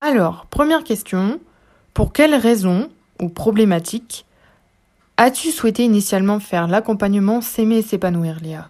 Alors, première question. Pour quelles raisons ou problématiques as-tu souhaité initialement faire l'accompagnement S'aimer et s'épanouir, Léa?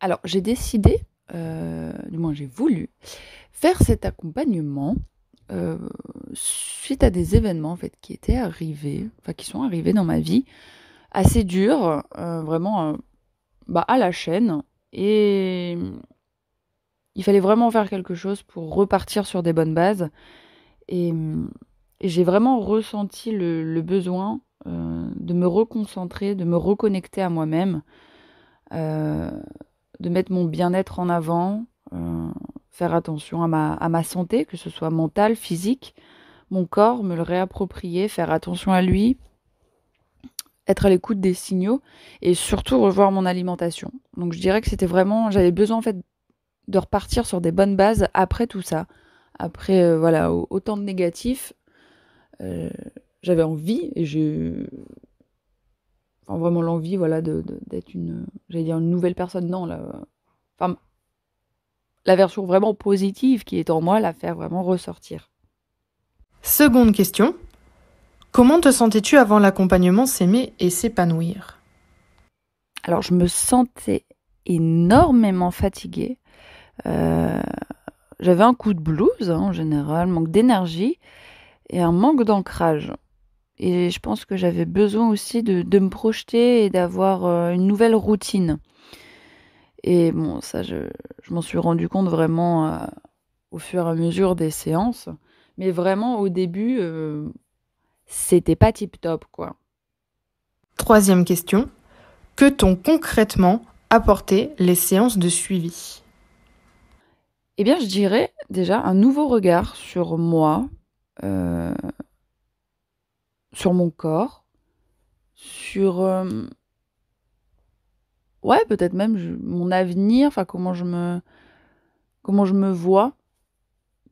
Alors, j'ai décidé, du moins j'ai voulu, faire cet accompagnement suite à des événements en fait qui étaient arrivés, enfin qui sont arrivés dans ma vie, assez durs, vraiment à la chaîne. Et il fallait vraiment faire quelque chose pour repartir sur des bonnes bases. Et, et j'ai vraiment ressenti le besoin de me reconcentrer, de me reconnecter à moi-même, euh, de mettre mon bien-être en avant, faire attention à ma santé, que ce soit mentale, physique, mon corps, me le réapproprier, faire attention à lui, être à l'écoute des signaux et surtout revoir mon alimentation. Donc je dirais que c'était vraiment, j'avais besoin en fait de repartir sur des bonnes bases après tout ça. Après voilà, autant de négatifs, euh, j'avais envie et j'ai enfin, vraiment l'envie voilà d'être une j'allais dire une nouvelle personne, non là, enfin la version vraiment positive qui est en moi, la faire vraiment ressortir. Seconde question. Comment te sentais-tu avant l'accompagnement S'aimer et s'épanouir? Alors je me sentais énormément fatiguée. Euh, J'avais un coup de blues en général, manque d'énergie et un manque d'ancrage. Et je pense que j'avais besoin aussi de me projeter et d'avoir une nouvelle routine. Et bon, ça, je m'en suis rendu compte vraiment au fur et à mesure des séances. Mais vraiment, au début, c'était pas tip-top, quoi. Troisième question. Que t'ont concrètement apporté les séances de suivi? Eh bien, je dirais déjà un nouveau regard sur moi, euh, sur mon corps, sur ouais, peut-être même mon avenir, enfin comment je me vois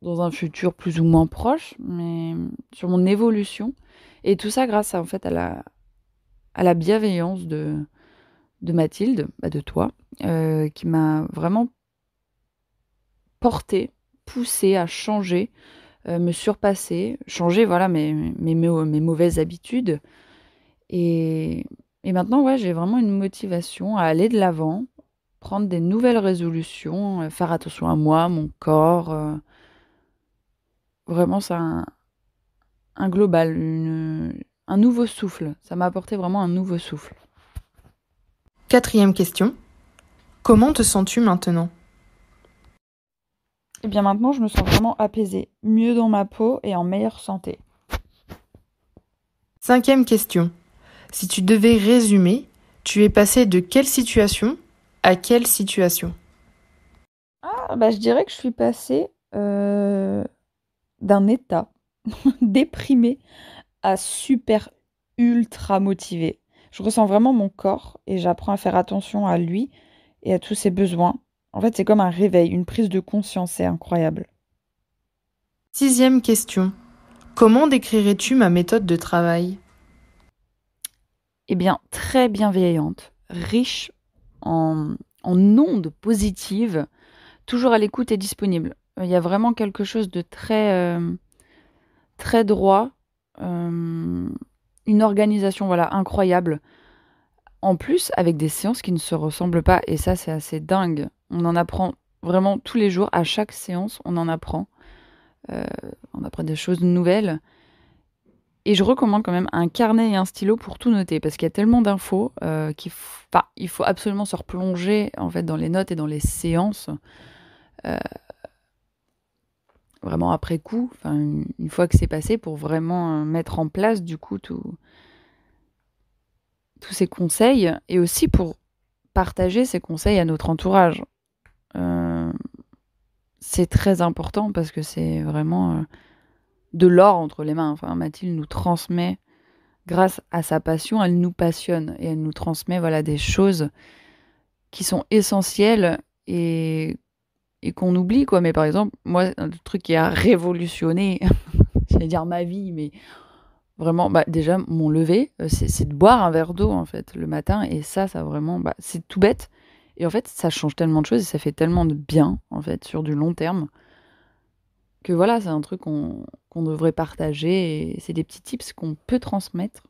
dans un futur plus ou moins proche, mais sur mon évolution. Et tout ça grâce à, en fait à la bienveillance de Mathilde, de toi, qui m'a vraiment porté, poussé à changer, me surpasser, changer voilà mes mauvaises habitudes. Et, et maintenant, ouais, j'ai vraiment une motivation à aller de l'avant, prendre des nouvelles résolutions, faire attention à moi, mon corps. Vraiment, c'est un global, un nouveau souffle. Ça m'a apporté vraiment un nouveau souffle. Quatrième question. Comment te sens-tu maintenant? Et bien maintenant, je me sens vraiment apaisée, mieux dans ma peau et en meilleure santé. Cinquième question. Si tu devais résumer, tu es passé de quelle situation à quelle situation? Je dirais que je suis passée d'un état déprimé à super ultra motivé. Je ressens vraiment mon corps et j'apprends à faire attention à lui et à tous ses besoins. En fait, c'est comme un réveil, une prise de conscience, c'est incroyable. Sixième question. Comment décrirais-tu ma méthode de travail? Eh bien, très bienveillante, riche en ondes positives, toujours à l'écoute et disponible. Il y a vraiment quelque chose de très droit, euh, une organisation voilà incroyable. En plus, avec des séances qui ne se ressemblent pas, et ça, c'est assez dingue. On en apprend vraiment tous les jours, à chaque séance, Euh, on apprend des choses nouvelles. Et je recommande quand même un carnet et un stylo pour tout noter, parce qu'il y a tellement d'infos il faut absolument se replonger en fait dans les notes et dans les séances, euh, vraiment après coup, enfin une fois que c'est passé, pour vraiment mettre en place du coup tous ces conseils et aussi pour partager ces conseils à notre entourage. Euh, c'est très important parce que c'est vraiment de l'or entre les mains. Enfin, Mathilde nous transmet, grâce à sa passion, elle nous passionne et elle nous transmet voilà des choses qui sont essentielles et qu'on oublie quoi. Mais par exemple, moi, un truc qui a révolutionné j'allais dire ma vie, mais vraiment, bah, déjà, mon lever, c'est de boire un verre d'eau, en fait, le matin et ça vraiment, bah, c'est tout bête et en fait, ça change tellement de choses et ça fait tellement de bien, en fait, sur du long terme que voilà, c'est un truc qu'on devrait partager et c'est des petits tips qu'on peut transmettre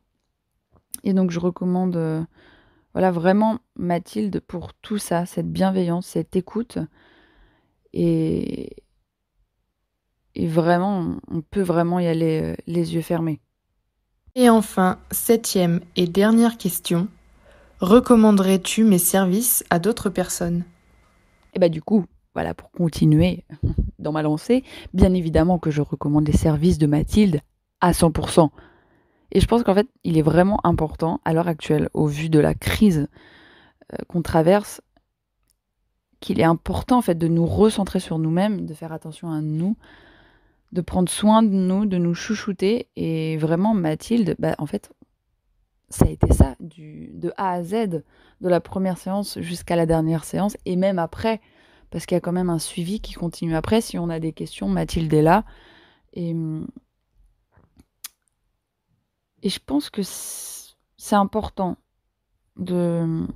et donc je recommande, voilà, vraiment Mathilde pour tout ça, cette bienveillance, cette écoute et et vraiment, on peut vraiment y aller, les yeux fermés. Et enfin, septième et dernière question. Recommanderais-tu mes services à d'autres personnes? Et bah, du coup, voilà, pour continuer dans ma lancée, bien évidemment que je recommande les services de Mathilde à 100 et je pense qu'en fait, il est vraiment important, à l'heure actuelle, au vu de la crise, qu'on traverse, qu'il est important, en fait, de nous recentrer sur nous-mêmes, de faire attention à nous, de prendre soin de nous chouchouter et vraiment Mathilde, bah, en fait, ça a été ça, de A à Z, de la première séance jusqu'à la dernière séance et même après, parce qu'il y a quand même un suivi qui continue après. Si on a des questions, Mathilde est là. Et, et je pense que c'est important de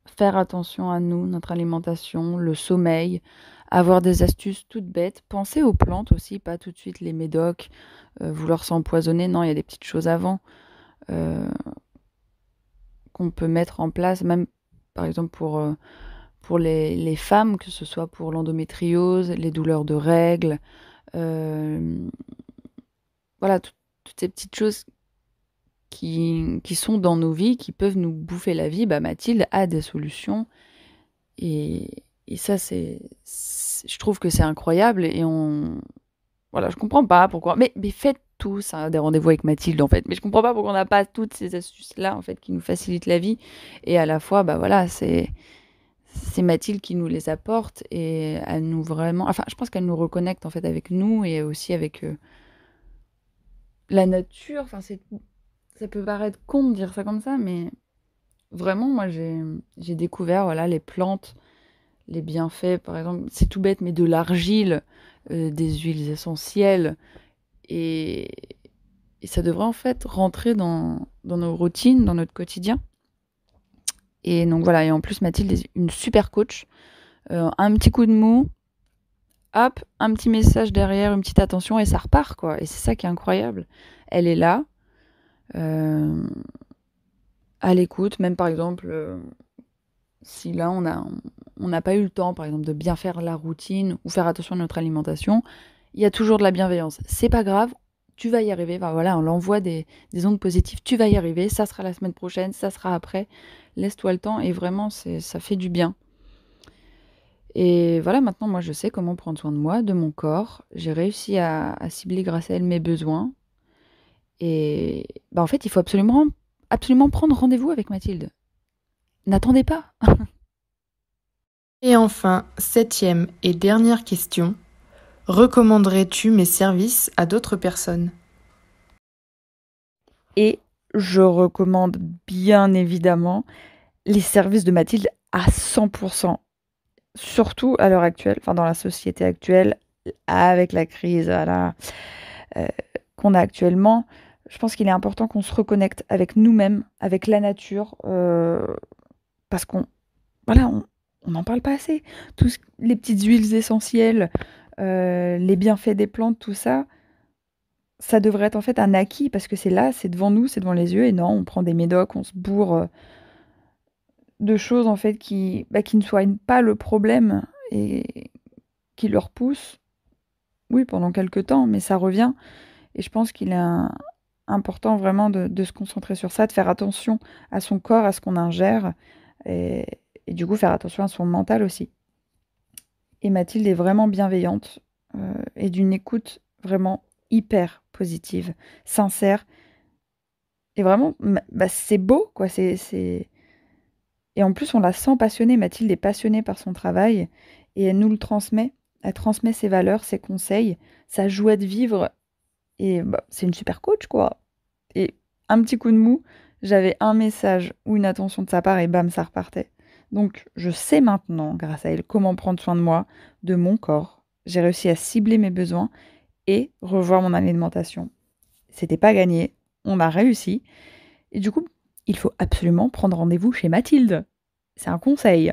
faire attention à nous, notre alimentation, le sommeil, avoir des astuces toutes bêtes. Penser aux plantes aussi, pas tout de suite les médocs, vouloir s'empoisonner. Non, il y a des petites choses avant. Qu'on peut mettre en place, même par exemple pour les femmes, que ce soit pour l'endométriose, les douleurs de règles, voilà, toutes ces petites choses qui sont dans nos vies, qui peuvent nous bouffer la vie, bah, Mathilde a des solutions. Et ça, je trouve que c'est incroyable. Et voilà, je comprends pas pourquoi. Mais faites tous des rendez-vous avec Mathilde, en fait. Mais je comprends pas pourquoi on n'a pas toutes ces astuces-là, en fait, qui nous facilitent la vie. Et à la fois, bah voilà, c'est Mathilde qui nous les apporte et elle nous vraiment. Enfin, je pense qu'elle nous reconnecte, en fait, avec nous et aussi avec la nature. Enfin, ça peut paraître con de dire ça comme ça, mais vraiment, moi, j'ai découvert, voilà, les plantes, les bienfaits, par exemple, c'est tout bête, mais de l'argile, des huiles essentielles. Et, et ça devrait en fait rentrer dans nos routines, dans notre quotidien. Et donc voilà, et en plus Mathilde est une super coach. Un petit coup de mou, hop, un petit message derrière, une petite attention et ça repart quoi. Et c'est ça qui est incroyable. Elle est là, euh, à l'écoute, même par exemple, si là on n'a pas eu le temps par exemple de bien faire la routine ou faire attention à notre alimentation, il y a toujours de la bienveillance. C'est pas grave, tu vas y arriver. Enfin, voilà, on l'envoie des ondes positives, tu vas y arriver, ça sera la semaine prochaine, ça sera après. Laisse-toi le temps et vraiment, ça fait du bien. Et voilà, maintenant, moi, je sais comment prendre soin de moi, de mon corps. J'ai réussi à cibler grâce à elle mes besoins. Et bah, en fait, il faut absolument, absolument prendre rendez-vous avec Mathilde. N'attendez pas. Et enfin, septième et dernière question. Recommanderais-tu mes services à d'autres personnes? Et je recommande bien évidemment les services de Mathilde à 100%. Surtout à l'heure actuelle, enfin dans la société actuelle, avec la crise voilà, euh, qu'on a actuellement, je pense qu'il est important qu'on se reconnecte avec nous-mêmes, avec la nature, parce qu'on voilà, on n'en parle pas assez. Les petites huiles essentielles, les bienfaits des plantes, tout ça, ça devrait être en fait un acquis parce que c'est là, c'est devant nous, c'est devant les yeux. Et non, on prend des médocs, on se bourre de choses en fait qui ne soignent pas le problème et qui le repoussent. Oui, pendant quelques temps, mais ça revient. Et je pense qu'il est important vraiment de se concentrer sur ça, de faire attention à son corps, à ce qu'on ingère, et, et du coup faire attention à son mental aussi. Et Mathilde est vraiment bienveillante et d'une écoute vraiment hyper positive, sincère. Et vraiment, bah, c'est beau, quoi. Et en plus, on la sent passionnée. Mathilde est passionnée par son travail et elle nous le transmet. Elle transmet ses valeurs, ses conseils, sa joie de vivre. Et bah, c'est une super coach, quoi. Et un petit coup de mou, j'avais un message ou une attention de sa part et bam, ça repartait. Donc, je sais maintenant, grâce à elle, comment prendre soin de moi, de mon corps. J'ai réussi à cibler mes besoins et revoir mon alimentation. C'était pas gagné, on a réussi et du coup, il faut absolument prendre rendez-vous chez Mathilde. C'est un conseil.